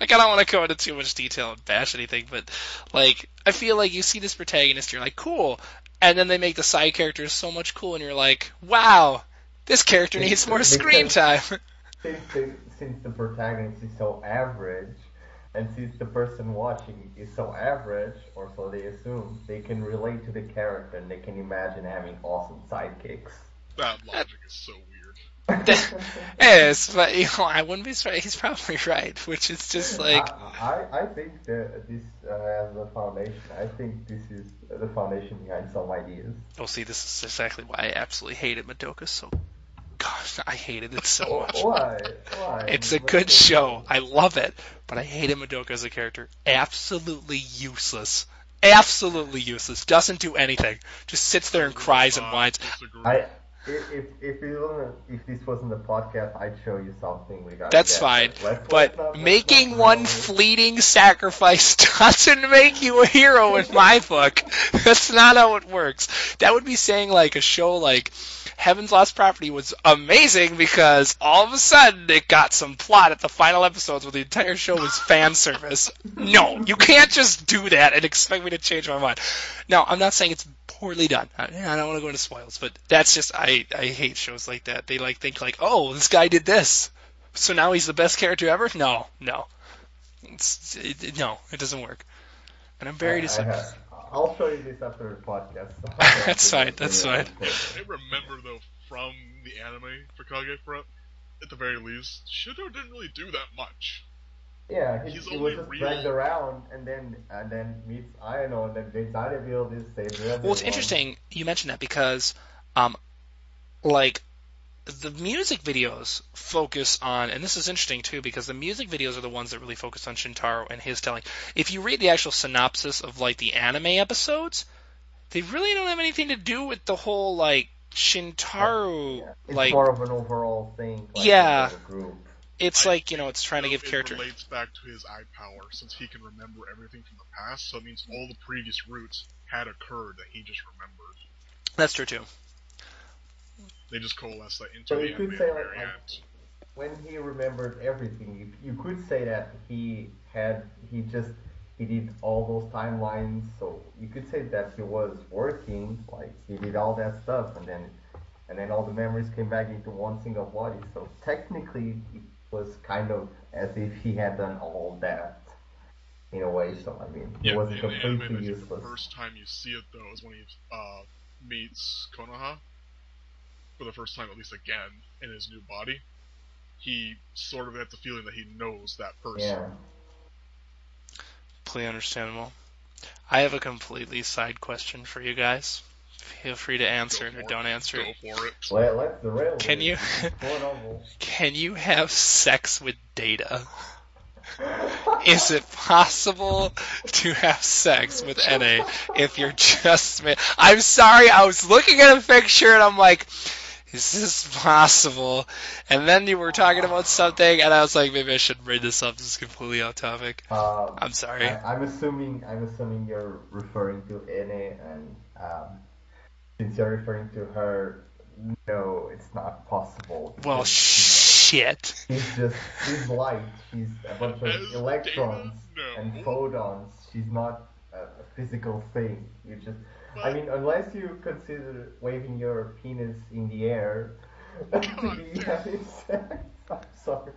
Like, I don't want to go into too much detail and bash anything, but, like, I feel like you see this protagonist, you're like, cool, and then they make the side characters so much cool, and you're like, wow, this character needs more screen time. Since the protagonist is so average, and since the person watching is so average, or so they assume, they can relate to the character, and they can imagine having awesome sidekicks. That logic is so weird. Yes, but I wouldn't be surprised. He's probably right, which is just like... I think that this has a foundation. I think this is the foundation behind some ideas. Oh, see, this is exactly why I absolutely hated Madoka so... Gosh, I hated it so much. Why? It's a good show. I love it, but I hated Madoka as a character. Absolutely useless. Absolutely useless. Doesn't do anything. Just sits there and cries and whines. If this wasn't a podcast, I'd show you something. That's fine. But making one fleeting sacrifice doesn't make you a hero in my book. That's not how it works. That would be saying like a show like Heaven's Lost Property was amazing because all of a sudden it got some plot at the final episodes where the entire show was fan service. No, you can't just do that and expect me to change my mind. Now, I'm not saying it's poorly done. I don't want to go into spoils, but that's just, I hate shows like that. They like think like, oh, this guy did this, so now he's the best character ever? No. It doesn't work. And I'm very disappointed. I'll show you this after the podcast. That's fine. I remember, though, from the anime for Kagerou, at the very least, Shintaro didn't really do that much. Yeah, he was just dragged around and then meets Ayano, and then they try to build this same. Well, it's interesting you mentioned that because, the music videos focus on, and this is interesting too, because the music videos are the ones that really focus on Shintaro and his telling. If you read the actual synopsis of like the anime episodes, they really don't have anything to do with the whole like Shintaro. Yeah. It's like more of an overall thing. Like, Yeah. as a group. it's I like it's trying to give it character. relates back to his eye power, since he can remember everything from the past, so it means all the previous routes had occurred that he just remembered. That's true too. They just coalesce that into So the you anime could at say the like, very end. when he remembered everything, you could say that he did all those timelines. So you could say that he was working, like he did all that stuff, and then all the memories came back into one single body. So technically, it was kind of as if he had done all that in a way. So I mean, it Yeah, wasn't in the anime, completely I think useless. the first time you see it though is when he meets Konoha for the first time, at least again, in his new body. He sort of has the feeling that he knows that person. Yeah. Completely understandable. I have a completely side question for you guys. Feel free to answer it or don't answer it. Go for it. Well, let's derail. Can you can you have sex with Data? Is it possible to have sex with NA if you're just... I'm sorry, I was looking at a picture and I'm like, is this possible? And then you were talking about something and I was like, maybe I should bring this up. This is completely off topic. I'm sorry. I'm assuming you're referring to Ene, and since you're referring to her, no, it's not possible. Well, shit. She's light. She's a bunch of As electrons Data, no. and photons. She's not a physical thing. You just, I But- mean, unless you consider waving your penis in the air to be having sex. I'm sorry.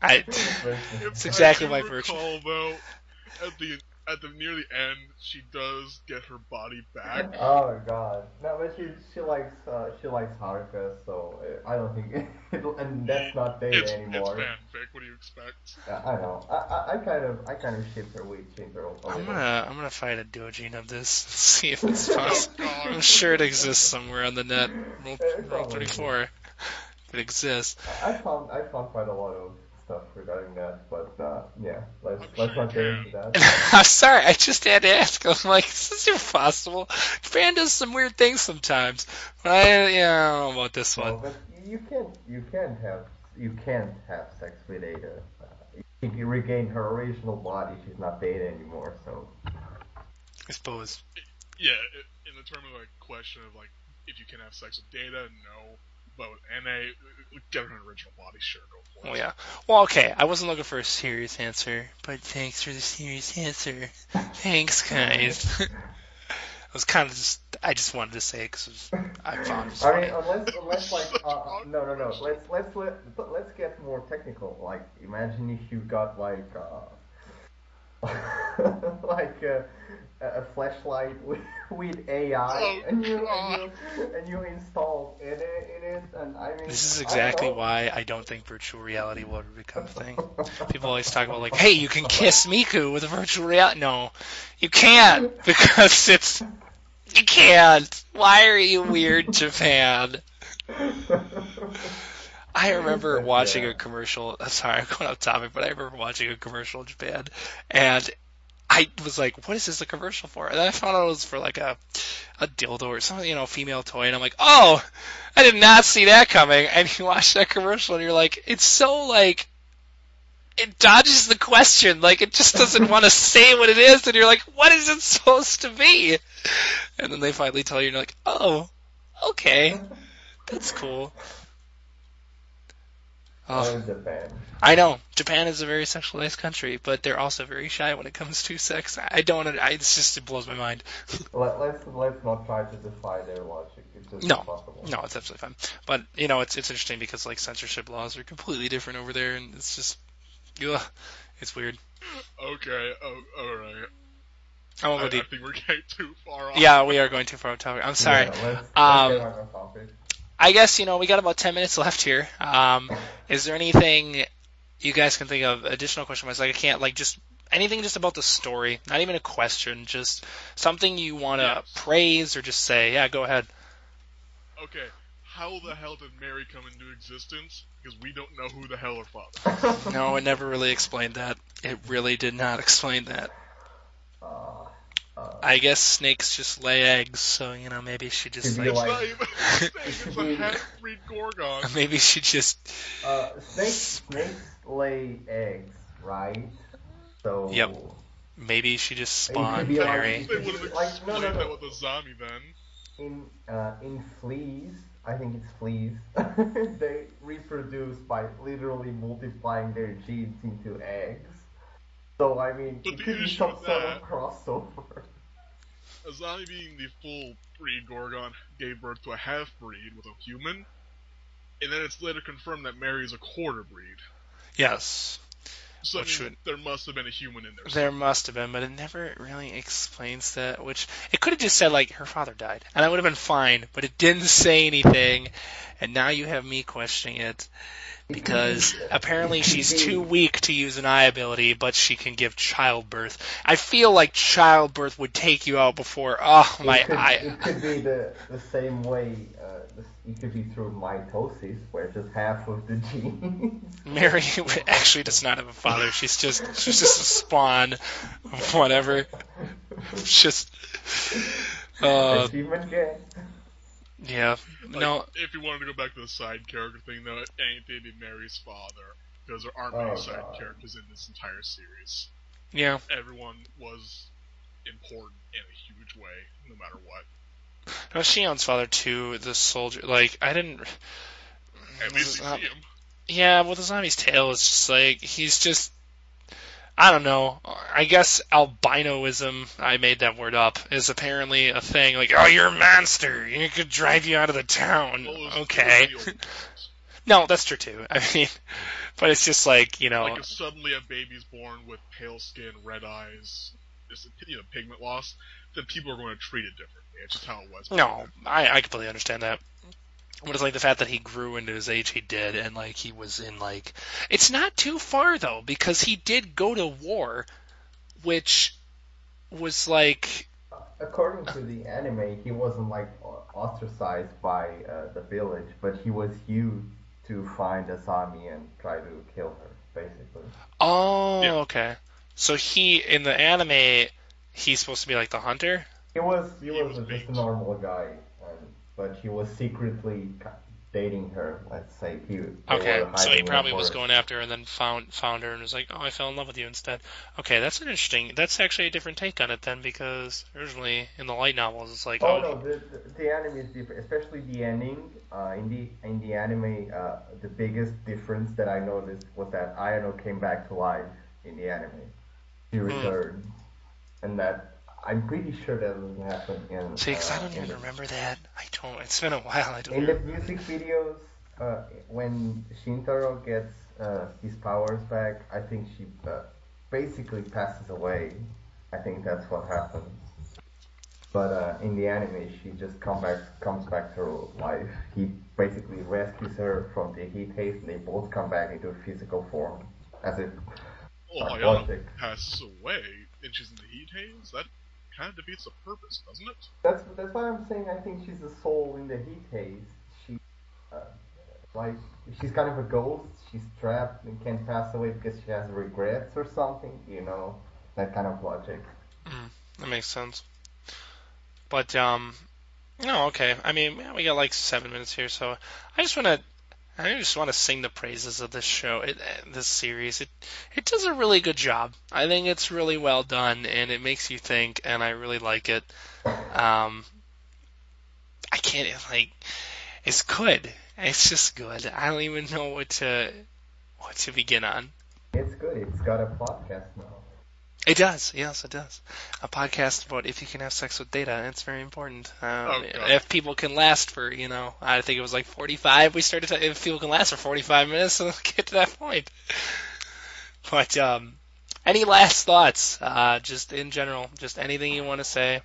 It's exactly my I do virtue. recall, though, at the near the end, she does get her body back. Oh god, no, but she likes Haruka, so I don't think and that's not Data It's anymore. fanfic. What do you expect? I know. I kind of ship her with Shintaro. I'm gonna find a doujin of this. See if it's Oh possible. god. I'm sure it exists somewhere on the net. Roll Probably. 34. If it exists. I found quite a lot of stuff regarding that, but yeah, let's sure not you get can. into that. I'm sorry, I just had to ask. I'm like, is this impossible? Japan does some weird things sometimes. But I don't know about this No, one. but you can't have sex with Data. If you regain her original body, she's not Data anymore. So I suppose. Yeah, in the term of like question of like if you can have sex with Data, no. But with NA, get her an original body, sure, go for it. Oh yeah. Well, okay. I wasn't looking for a serious answer, but thanks for the serious answer. Thanks, guys. I just wanted to say it because I found it I funny. mean, unless like no. Let's get more technical. Like, imagine if you got like like a flashlight with AI, and you installed in it, and I mean. This is exactly why I don't think virtual reality will ever become a thing. People always talk about like, hey, you can kiss Miku with a virtual reality. No, you can't because you can't. Why are you weird, Japan? I remember watching a commercial. Sorry, I'm going off topic, but I remember watching a commercial in Japan, and I was like, "What is this a commercial for?" And then I found out it was for like a dildo or something, female toy. And I'm like, "Oh, I did not see that coming." And you watch that commercial, and you're like, "It's so like." It dodges the question. Like, it just doesn't want to say what it is, and you're like, what is it supposed to be? And then they finally tell you, and you're like, oh, okay. That's cool. Oh, Japan. I know. Japan is a very sexualized country, but they're also very shy when it comes to sex. It blows my mind. Let's not try to defy their logic. It's just No. impossible. No, it's absolutely fine. But, it's interesting because, like, censorship laws are completely different over there, and it's just... Ugh, it's weird. Okay, alright. I think we're getting too far off. Yeah, we are going too far off topic. I'm sorry. Yeah, let's get on topic. I guess, we got about 10 minutes left here. Is there anything you guys can think of, additional question-wise? Like, I can't, like, just anything just about the story, not even a question, just something you want to praise or just say, yeah, go ahead. Okay, how the hell did Mary come into existence? Because we don't know who the hell her father is. No, it never really explained that. It really did not explain that. I guess snakes just lay eggs, so, maybe she just, To be It's like- not even a snake, it's a half-breed Gorgon. maybe she just... Snakes lay eggs, right? So Yep. Maybe she just It could spawned be like- Mary. They would have Like, explained no. that with a zombie then. in fleas, I think it's fleas, they reproduce by literally multiplying their genes into eggs. So I mean, But it the could be issue some with sort that- of crossover. A zombie being the full-breed Gorgon gave birth to a half-breed with a human, and then it's later confirmed that Mary is a quarter-breed. Yes, So Which I mean, would- there must have been a human in there. there must have been, but it never really explains that, which... It could have just said, like, her father died, and that would have been fine, but it didn't say anything, and now you have me questioning it, because apparently she's too weak to use an eye ability, but she can give childbirth. I feel like childbirth would take you out before, my eye... It could be the same way. It could be through mitosis, where just half of the genes. Mary actually does not have a father. She's just a spawn, whatever. Just, Achievement game. yeah, Like, no, if you wanted to go back to the side character thing, though, it ain't they be Mary's father, because there aren't many Oh, side God. characters in this entire series. yeah. Everyone was important in a huge way, no matter what. No, Shion's father too. The soldier, like I didn't. At least you see him. Yeah, well, the zombie's tail is just like he's just. I don't know. I guess albinoism, I made that word up, is apparently a thing. Like, oh, you're a monster. You could drive you out of the town. Well, it was Okay. the old times. No, that's true too. I mean, but it's just like, Like if suddenly a baby's born with pale skin, red eyes, just pigment loss, then people are going to treat it differently. It's just how it was. No, I completely understand that. But it's like the fact that he grew into his age he did, and like he was in like... It's not too far though, because he did go to war, which was like... According to the anime, he wasn't like ostracized by the village, but he was used to find Asami and try to kill her, basically. Oh, Yeah. okay. So he, in the anime, he's supposed to be like the hunter? He was was just bait. a normal guy, but he was secretly dating her. Let's say they Okay, were so he hiding probably in was the going after her and then found her and was like, oh, I fell in love with you instead. Okay, that's an interesting... That's actually a different take on it then, because originally in the light novels it's like, forest. Oh no, the anime is different, especially the ending. In the anime, the biggest difference that I noticed was that Ayano came back to life in the anime. She returned, and that I'm pretty sure that doesn't happen in. See, because I don't in even the- remember that. I don't... It's been a while. I don't In the remember. music videos, when Shintaro gets his powers back, I think she basically passes away. I think that's what happens. But in the anime, she just comes back to life. He basically rescues her from the heat haze, and they both come back into physical form, as if Well, our Ayano logic. passes away, and she's in the heat haze. That kind of defeats the purpose, doesn't it? That's why I'm saying I think she's a soul in the heat haze. She like she's kind of a ghost. She's trapped and can't pass away because she has regrets or something. You know, that kind of logic. That makes sense. But, no, okay. I mean, we got like 7 minutes here, so I just want to sing the praises of this show, this series. It does a really good job. I think it's really well done, and it makes you think, and I really like it. I can't, like, it's good. It's just good. I don't even know what to begin on. It's good. It's got a podcast now. It does, yes, it does. A podcast about if you can have sex with data. It's very important. God. If people can last for, I think it was like 45. We started to, if people can last for 45 minutes, so get to that point. But any last thoughts? Just in general, just anything you want to say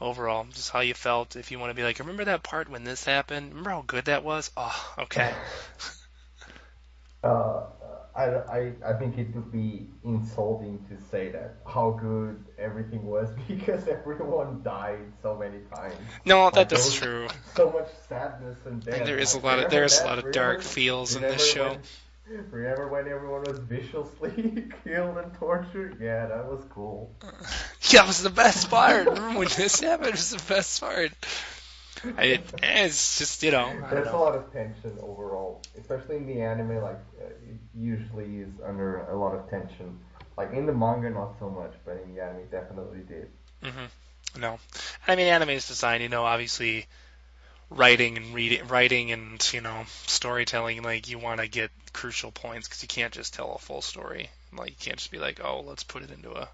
overall, just how you felt. If you want to be like, remember that part when this happened? Remember how good that was? Oh, okay. I think it would be insulting to say that how good everything was because everyone died so many times. No, Like there that's was true. so much sadness and death. And Like, there's a lot of dark feels in this show. Remember when everyone was viciously killed and tortured? Yeah, that was cool. Yeah, it was the best part. Remember when this happened? It was the best part. It's just, I don't There's a know. lot of tension overall, especially in the anime. Like it usually is under a lot of tension. Like in the manga, not so much, but in the anime, definitely did. No. I mean, anime is designed, obviously writing and writing and, storytelling, like, you want to get crucial points because you can't just tell a full story. Like, you can't just be like, oh, let's put it into a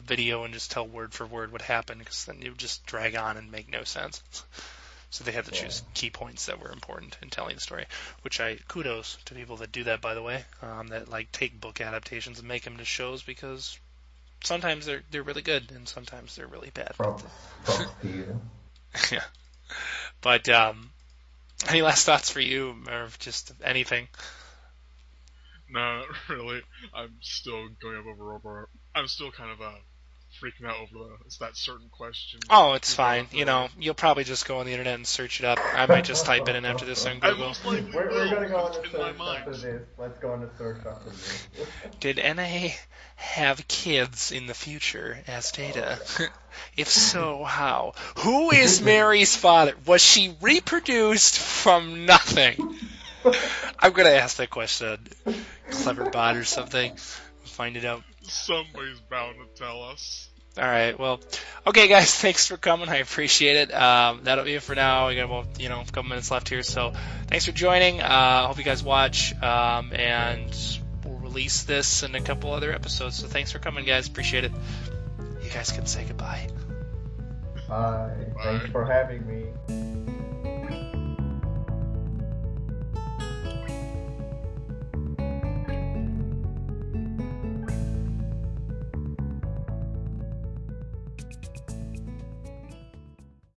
video and just tell word for word what happened, because then it would just drag on and make no sense. So they had to choose key points that were important in telling the story, which kudos to people that do that, by the way, that like take book adaptations and make them into shows, because sometimes they're really good and sometimes they're really bad. Props to you. Yeah. But any last thoughts for you, or just anything? No, not really. I'm still going over. I'm still kind of freaking out over that certain question. Oh, it's fine. You'll probably just go on the internet and search it up. I might just type it in after this on Google. We're gonna go on a search after this. Let's go on a search after this. Did NA have kids in the future as Data? If so, how? Who is Mary's father? Was she reproduced from nothing? I'm gonna ask that question on Cleverbot or something. Find it out. Somebody's bound to tell us. All right. Well, okay, guys. Thanks for coming. I appreciate it. That'll be it for now. We got about a couple minutes left here. So thanks for joining. Hope you guys watch. And we'll release this and a couple other episodes. So thanks for coming, guys. Appreciate it. You guys can say goodbye. Bye. Thanks for having me.